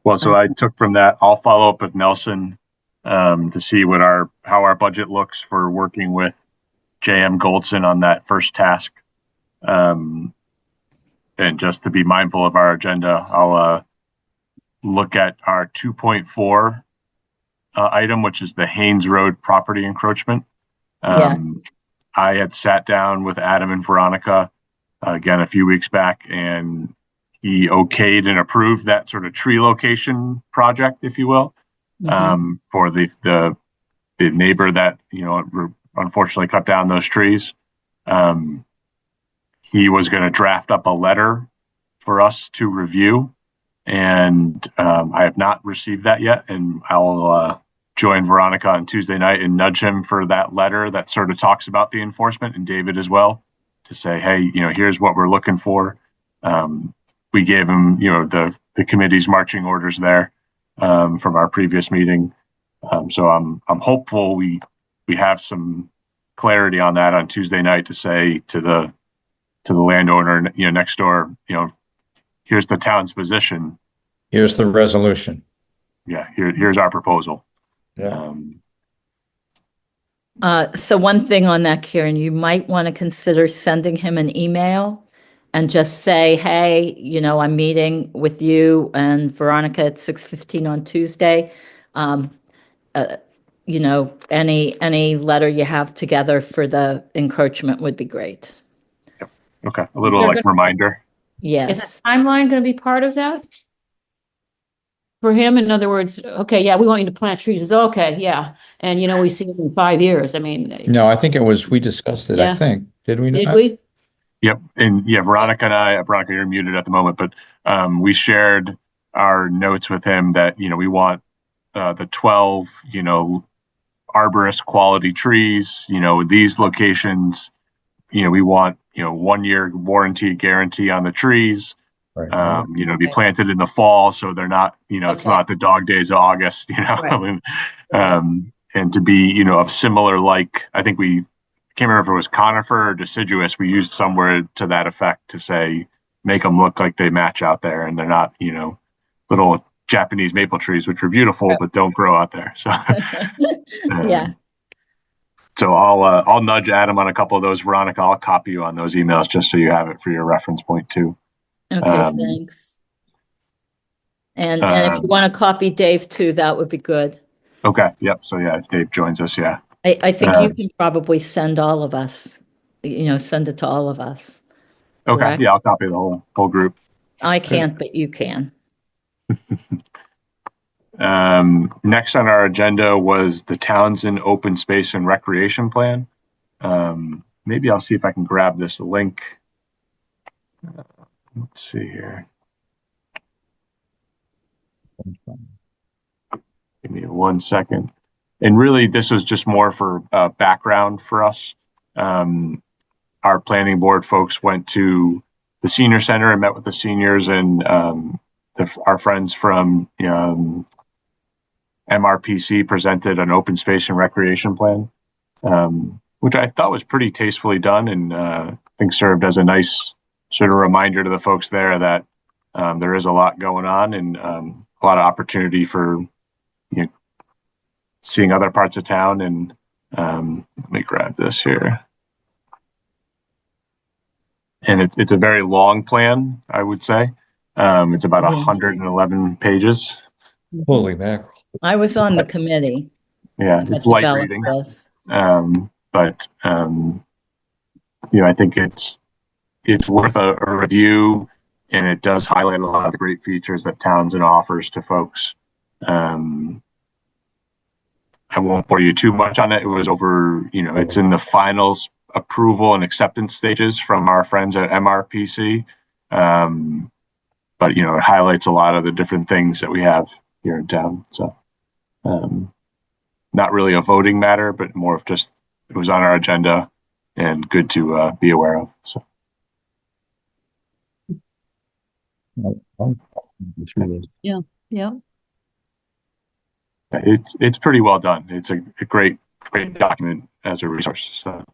Well, so I took from that, I'll follow up with Nelson to see how our budget looks for working with JM Goldson on that first task. And just to be mindful of our agenda, I'll look at our 2.4 item, which is the Haynes Road property encroachment. Yeah. I had sat down with Adam and Veronica again a few weeks back, and he okayed and approved that sort of tree location project, if you will, for the neighbor that, you know, unfortunately cut down those trees. He was going to draft up a letter for us to review, and I have not received that yet. And I'll join Veronica on Tuesday night and nudge him for that letter that sort of talks about the enforcement, and David as well, to say, hey, you know, here's what we're looking for. We gave him, you know, the committee's marching orders there from our previous meeting. So I'm hopeful we have some clarity on that on Tuesday night to say to the landowner, you know, next door, you know, here's the town's position. Here's the resolution. Yeah, here's our proposal. Yeah. So one thing on that, Karen, you might want to consider sending him an email and just say, hey, you know, I'm meeting with you and Veronica at 6:15 on Tuesday. You know, any letter you have together for the encroachment would be great. Okay, a little like reminder. Yes. Is a timeline going to be part of that? For him, in other words, okay, yeah, we want you to plant trees. It's okay, yeah. And, you know, we see it in 5 years. I mean, No, I think we discussed it, I Yeah. think. Did we did not? we? Yep, and yeah, Veronica, you're muted at the moment, but we shared our notes with him that, you know, we want the 12, you know, arborist quality trees, you know, these locations, you know, we want, you know, 1 year warranty guarantee on the trees. Right. You know, be planted in the fall, so they're not, you know, it's Okay. not the dog days of August, you know, and to be, you know, of similar, like, I think I can't remember if it was conifer or deciduous. We used somewhere to that effect to say, make them look like they match out there, and they're not, you know, little Japanese maple trees, which are beautiful, but don't grow out there. So, Yeah. So I'll nudge Adam on a couple of those. Veronica, I'll copy you on those emails just so you have it for your reference point too. Okay, thanks. And if you want to copy Dave too, that would be good. Okay. Yep. So yeah, if Dave joins us, yeah. I think you can probably send all of us, you know, send it to all of us. Okay. Correct? Yeah, I'll copy the whole group. I can't, but you can. Next on our agenda was the Townsend Open Space and Recreation Plan. Maybe I'll see if I can grab this link. Let's see here. Give me 1 second. And really, this was just more for background for us. Our planning board folks went to the senior center and met with the seniors and our friends from MRPC presented an open space and recreation plan, which I thought was pretty tastefully done and think served as a nice sort of reminder to the folks there that there is a lot going on and a lot of opportunity for seeing other parts of town. And let me grab this here. And it's a very long plan, I would say. It's about 111 pages. Holy mackerel. I was on the committee. Yeah, that it's light developed reading. this. But I think it's worth a review, and it does highlight a lot of the great features that Townsend offers to folks. I won't bore you too much on it. It was over, it's in the finals approval and acceptance stages from our friends at MRPC. But, it highlights a lot of the different things that we have here in town. So not really a voting matter, but more of just, it was on our agenda and good to be aware of. So. Yeah. It's pretty well done. It's a great document as a resource. So,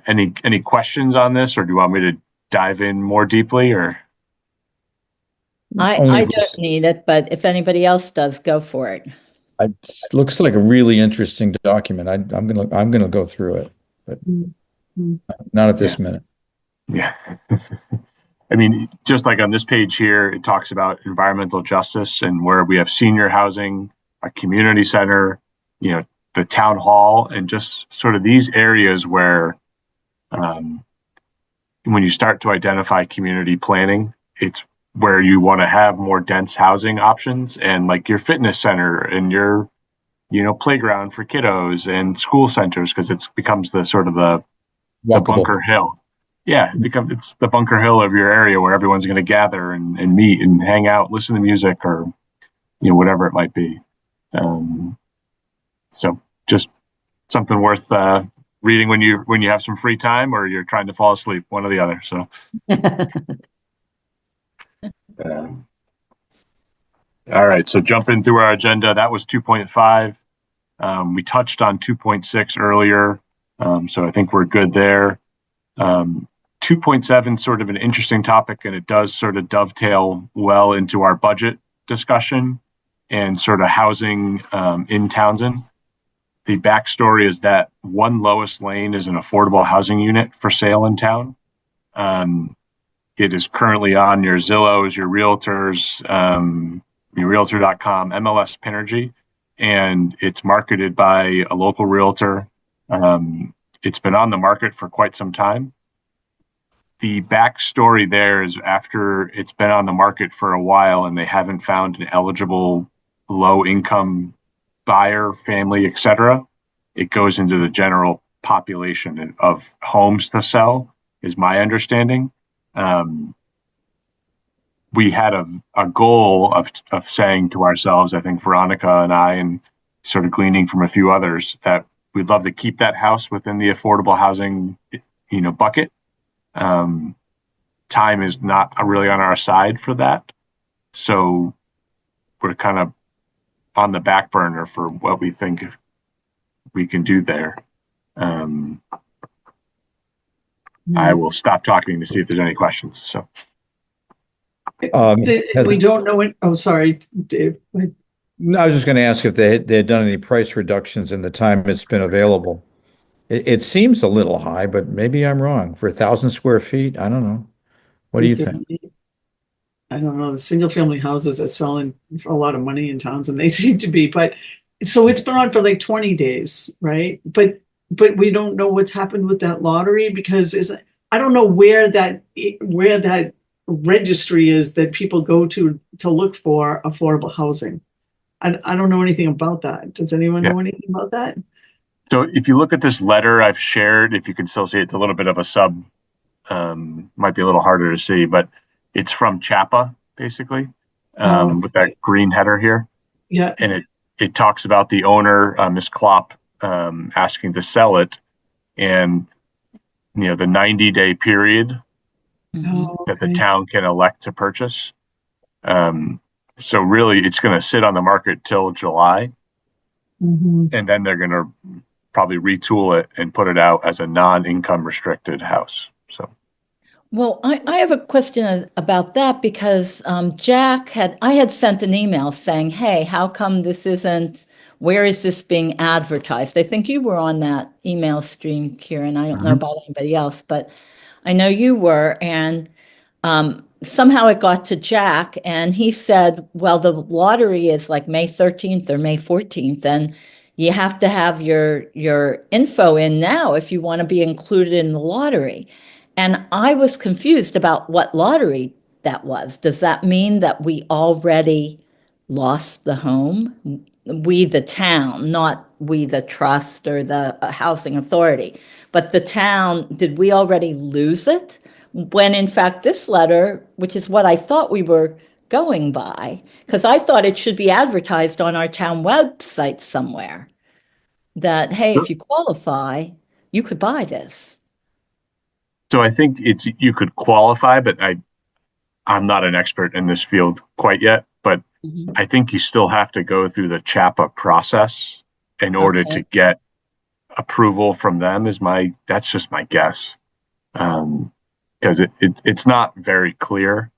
any questions on this, or do you want me to dive in more deeply? Or I don't need it, but if anybody else does, go for it. It looks like a really interesting document. I'm gonna go through it, but not at this minute. Yeah. I mean, just like on this page here, it talks about environmental justice and where we have senior housing, a community center, the town hall, and just sort of these areas where when you start to identify community planning, it's where you want to have more dense housing options, and like your fitness center and your, playground for kiddos and school centers, because it becomes the sort of the Bunker Hill. Yeah, it's the Bunker Hill of your area where everyone's going to gather and meet and hang out, listen to music, or whatever it might be. So just something worth reading when you have some free time or you're trying to fall asleep, one or the other. So. All right, so jumping through our agenda, that was 2.5. We touched on 2.6 earlier, so I think we're good there. 2.7, sort of an interesting topic, and it does sort of dovetail well into our budget discussion and sort of housing in Townsend. The backstory is that One Lois Lane is an affordable housing unit for sale in town. It is currently on your Zillows, your Realtors, your Realtor.com, MLS Pinergy, and it's marketed by a local realtor. It's been on the market for quite some time. The backstory there is after it's been on the market for a while and they haven't found an eligible low-income buyer, family, etc., it goes into the general population of homes to sell, is my understanding. We had a goal of saying to ourselves, I think Veronica and I, and sort of gleaning from a few others, that we'd love to keep that house within the affordable housing, bucket. Time is not really on our side for that. So we're kind of on the back burner for what we think we can do there. I will stop talking to see if there's any questions. So. We don't know it. Oh, sorry, Dave. No, I was just going to ask if they had done any price reductions in the time it's been available. It seems a little high, but maybe I'm wrong. For 1,000 square feet, I don't know. What do you think? I don't know. The single family houses are selling for a lot of money in towns, and they seem to be. But so it's been on for like 20 days, right? But we don't know what's happened with that lottery, because I don't know where that registry is that people go to look for affordable housing. I don't know anything about that. Does anyone know anything about that? So if you look at this letter I've shared, if you can still see, it's a little bit of a sub, might be a little harder to see, but it's from CHAPA, basically, with that green header here. Yeah. And it talks about the owner, Ms. Klopp, asking to sell it, and, the 90-day period that the town can elect to purchase. So really, it's going to sit on the market till July. And then they're going to probably retool it and put it out as a non-income restricted house. So. Well, I have a question about that because I had sent an email saying, hey, how come this isn't, where is this being advertised? I think you were on that email stream, Kieran. I don't know about anybody else, but I know you were. And somehow it got to Jack and he said, well, the lottery is like May 13th or May 14th. And you have to have your info in now if you want to be included in the lottery. And I was confused about what lottery that was. Does that mean that we already lost the home? We, the town, not we, the trust or the housing authority, but the town, did we already lose it? When in fact, this letter, which is what I thought we were going by, because I thought it should be advertised on our town website somewhere that, hey, if you qualify, you could buy this. So I think you could qualify, but I'm not an expert in this field quite yet, but I think you still have to go through the CHAPA process in order to get approval from them that's just my guess. Because it's not very clear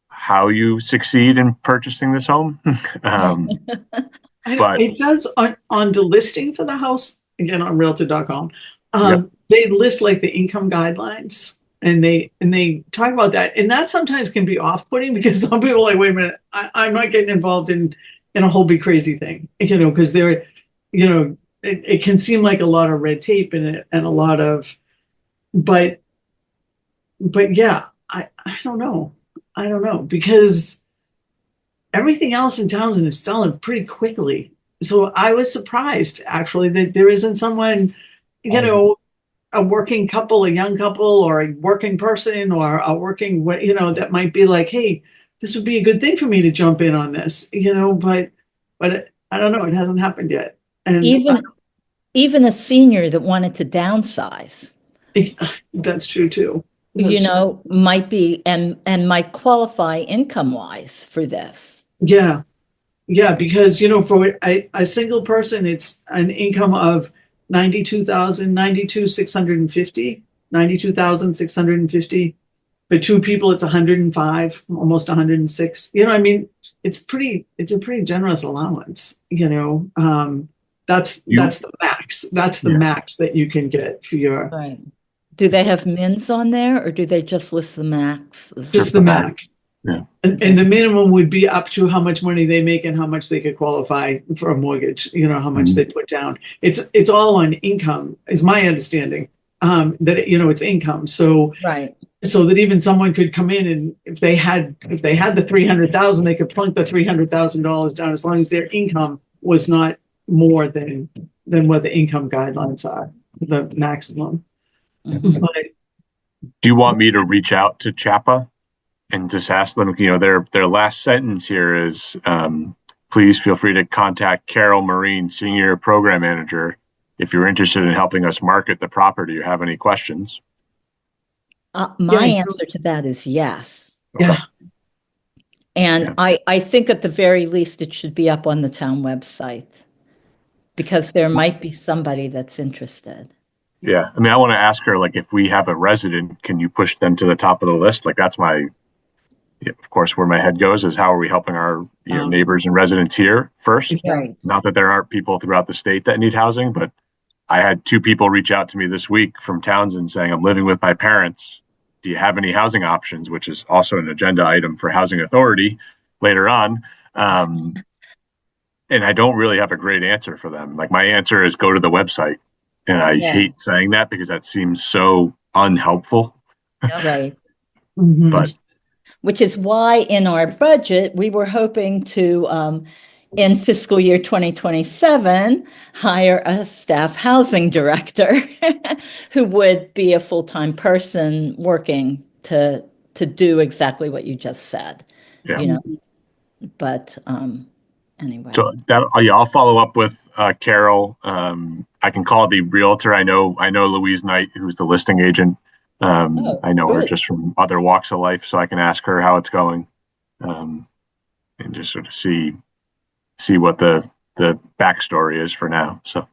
how you succeed in purchasing this home. But it does on the listing for the house, again on realtor.com. They list like the income guidelines and they talk about that. And that sometimes can be off-putting because some people are like, wait a minute, I'm not getting involved in a whole big crazy thing, because it can seem like a lot of red tape in it and a lot of, but yeah, I don't know. I don't know because everything else in Townsend is selling pretty quickly. So I was surprised actually that there isn't someone, a working couple, a young couple, or a working person, or a working, that might be like, hey, this would be a good thing for me to jump in on this, but I don't know. It hasn't happened yet. And even a senior that wanted to downsize. That's true too. Might be and might qualify income wise for this. Yeah. Yeah. Because, for a single person, it's an income of 92,650. For two people, it's 105, almost 106. It's a pretty generous allowance, that's the max. That's the max that you can get for your. Right. Do they have mins on there or do they just list the max? Just the max. Yeah. And the minimum would be up to how much money they make and how much they could qualify for a mortgage, how much they put down. It's all on income, is my understanding, that, it's income. So, right. So that even someone could come in and if they had the 300,000, they could plunk the $300,000 down as long as their income was not more than what the income guidelines are, the maximum. But, do you want me to reach out to CHAPA and just ask them, their last sentence here is, please feel free to contact Carol Marine, Senior Program Manager, if you're interested in helping us market the property or have any questions. My answer to that is yes. Yeah. And I think at the very least, it should be up on the town website because there might be somebody that's interested. Yeah. I want to ask her, if we have a resident, can you push them to the top of the list? That's of course, where my head goes is how are we helping our neighbors and residents here first? Right. Not that there aren't people throughout the state that need housing, but I had 2 people reach out to me this week from Townsend saying, I'm living with my parents. Do you have any housing options? Which is also an agenda item for Housing Authority later on. And I don't really have a great answer for them. My answer is go to the website. And I hate saying that because that seems so unhelpful. Right. But which is why in our budget, we were hoping to, in fiscal year 2027, hire a staff housing director who would be a full-time person working to do exactly what you just said. Yeah. But anyway. So I'll follow up with Carol. I can call the realtor. I know Louise Knight, who's the listing agent. I know her just from other walks of life, so I can ask her how it's going, and just sort of see what the backstory is for now. So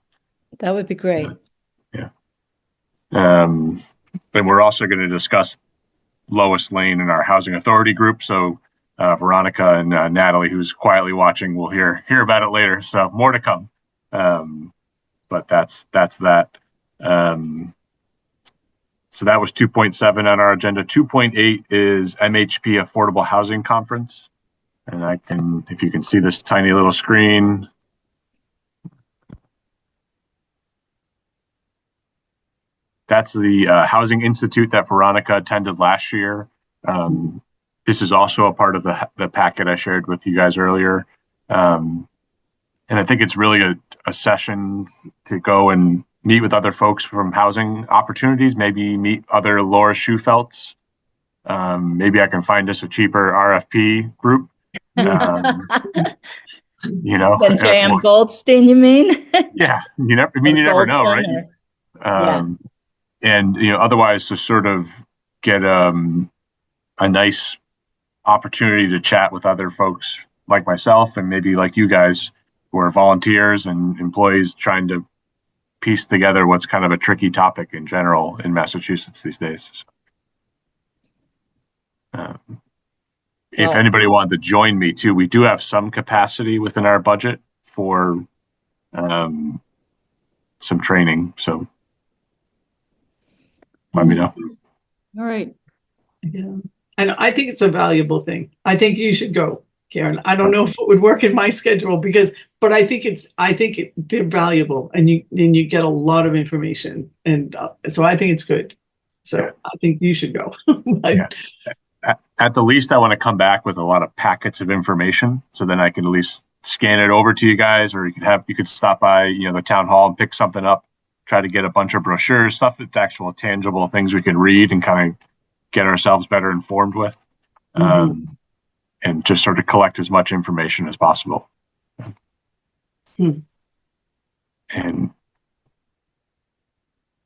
That would be great. And we're also going to discuss Lois Lane in our housing authority group. So Veronica and Natalie, who's quietly watching, will hear about it later. So more to come. But that's that. So that was 2.7 on our agenda. 2.8 is MHP Affordable Housing Conference. And I can, if you can see this tiny little screen. That's the Housing Institute that Veronica attended last year. This is also a part of the packet I shared with you guys earlier. And I think it's really a session to go and meet with other folks from housing opportunities, maybe meet other Laura Schufelts. Maybe I can find us a cheaper RFP group. You know, Then J.M. Goldstein, you mean? Yeah, you never know, right? And otherwise to sort of get a nice opportunity to chat with other folks like myself and maybe like you guys who are volunteers and employees trying to piece together what's kind of a tricky topic in general in Massachusetts these days. If anybody wanted to join me too, we do have some capacity within our budget for some training. So let me know. All right. Yeah. And I think it's a valuable thing. I think you should go, Karen. I don't know if it would work in my schedule but I think they're valuable and you get a lot of information. And so I think it's good. So I think you should go. Yeah. At the least, I want to come back with a lot of packets of information, so then I can at least scan it over to you guys, or you could stop by, the town hall and pick something up, try to get a bunch of brochures, stuff that's actual tangible things we can read and kind of get ourselves better informed with, and just sort of collect as much information as possible. And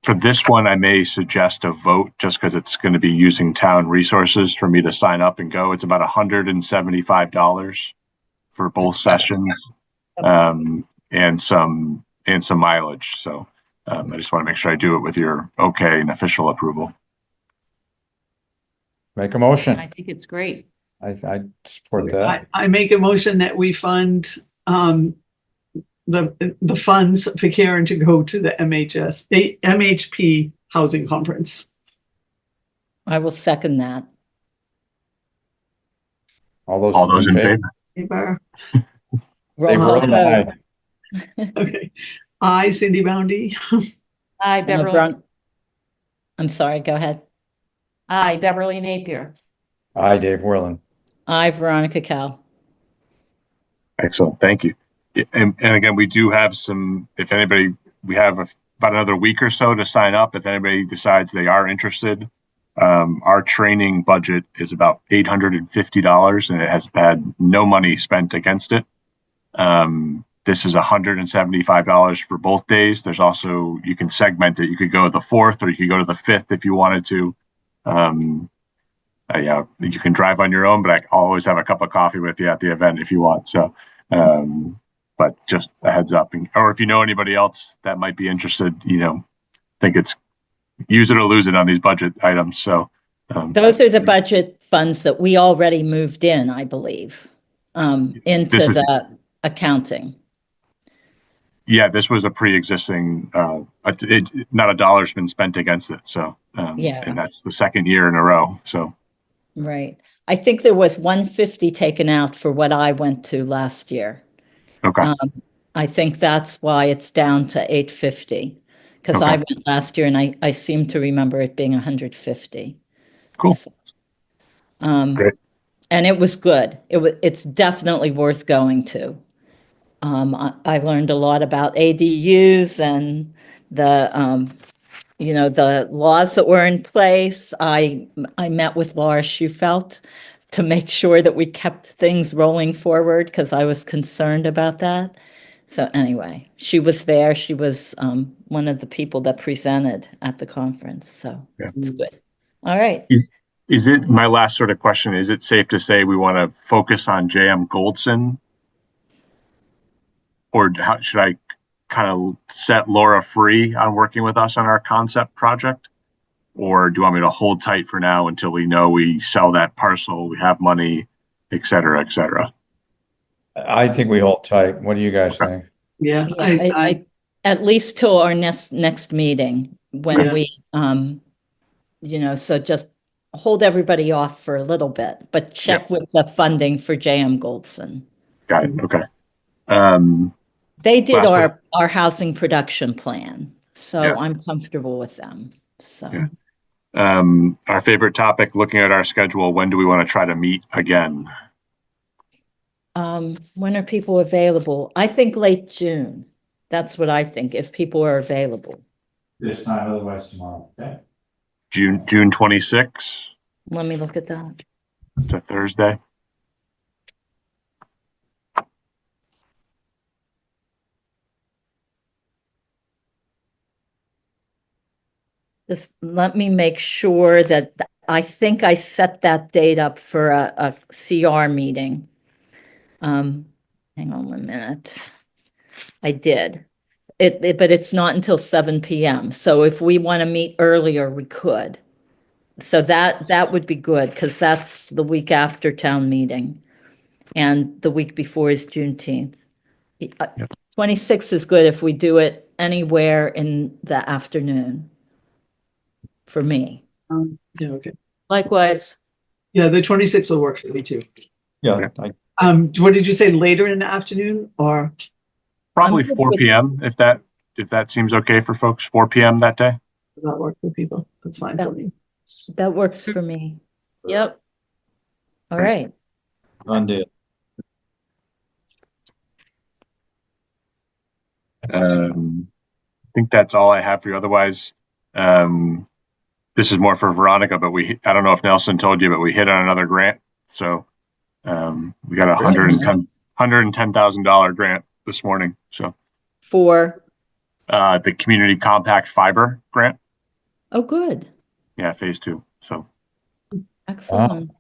for this one, I may suggest a vote just because it's going to be using town resources for me to sign up and go. It's about $175 for both sessions, and some mileage. So I just want to make sure I do it with your okay and official approval. Make a motion. I think it's great. I support that. I make a motion that we fund the funds for Karen to go to the MHP housing conference. I will second that. All those in favor? Roll call vote. Okay. I, Cindy Boundy. Aye, Beverly. I'm sorry, go ahead. Aye, Beverly Napier. Aye, Dave Whirling. Aye, Veronica Cal. Excellent. Thank you. And again, we do have if anybody, we have about another week or so to sign up. If anybody decides they are interested, our training budget is about $850 and it has had no money spent against it. This is $175 for both days. There's also, you can segment it. You could go to the 4th or you could go to the 5th if you wanted to. Yeah, you can drive on your own, but I always have a cup of coffee with you at the event if you want. So, but just a heads up, or if you know anybody else that might be interested, think it's use it or lose it on these budget items. So those are the budget funds that we already moved in, I believe, into the accounting. Yeah, this was a pre-existing, not a dollar's been spent against it. So, and that's the second year in a row. So, right. I think there was $150 taken out for what I went to last year. Okay. I think that's why it's down to $850 because I went last year and I seem to remember it being $150. Cool. So, great. And it was good. It's definitely worth going to. I learned a lot about ADUs and the laws that were in place. I met with Laura Schufelt to make sure that we kept things rolling forward because I was concerned about that. So anyway, she was there. She was one of the people that presented at the conference. So it's good. All right. Is it, my last sort of question, is it safe to say we want to focus on J.M. Goldson? Or should I kind of set Laura free on working with us on our concept project? Or do you want me to hold tight for now until we know we sell that parcel, we have money, et cetera, et cetera? I think we hold tight. What do you guys think? Yeah, Yeah, at least till our next meeting when Yeah. we, so just hold everybody off for a little bit, but check with the funding for JM Goldson. Got it. Okay. They did Last our housing production plan, so Yeah. I'm comfortable with them. So. Yeah. Our favorite topic, looking at our schedule, when do we want to try to meet again? When are people available? I think late June. That's what I think, if people are available. This time, otherwise tomorrow. Okay. June 26th. Let me look at that. It's a Thursday. Just let me make sure that I think I set that date up for a CR meeting. Hang on 1 minute. I did. But it's not until 7 p.m. So if we want to meet earlier, we could. So that would be good because that's the week after town meeting. And the week before is Juneteenth. 26 is good if we do it anywhere in the afternoon for me. Yeah, okay. Likewise. Yeah, the 26th will work for me too. Yeah. What did you say, later in the afternoon or? Probably I'm good 4 with- p.m. if that seems okay for folks. 4 p.m. that day. Does that work for people? That's fine for me. That works for me. Yep. All right. Done deal. I think that's all I have for you. Otherwise, this is more for Veronica, but I don't know if Nelson told you, but we hit on another grant. So we got a $110,000 grant this morning. So For, the Community Compact Fiber grant. oh, good. Yeah, phase 2. So Excellent.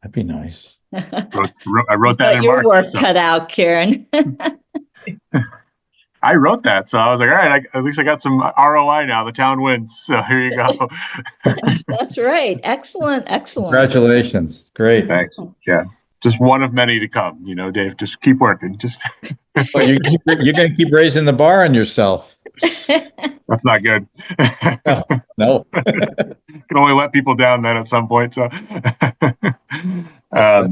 That'd be nice. I wrote that in Got your March. work So cut out, Karen. I wrote that. So I was like, all right, at least I got some ROI now. The town wins. So here you go. That's right. Excellent. Congratulations. Great. Thanks. Yeah. Just one of many to come, Dave, just keep working. Just Well, you're going to keep raising the bar on yourself. that's not good. No. Can only let people down then at some point. So I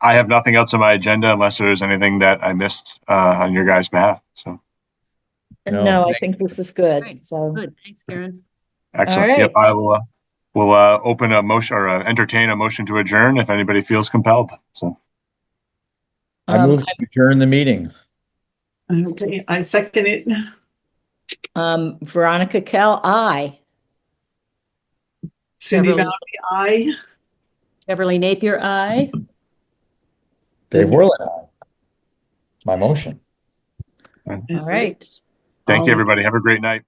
have nothing else on my agenda unless there's anything that I missed on your guys' behalf. So No, No, I thank think this is good. Right. So, Good. Thanks, Karen. excellent. All Yep, right. I will. We'll open a motion or entertain a motion to adjourn if anybody feels compelled. So I move to adjourn the meeting. Okay, I second it. Veronica Kell, aye. Cindy Beverly. Valley, aye. Beverly Napier, aye. Dave Worley. My motion. All right. thank you, everybody. Have a great night.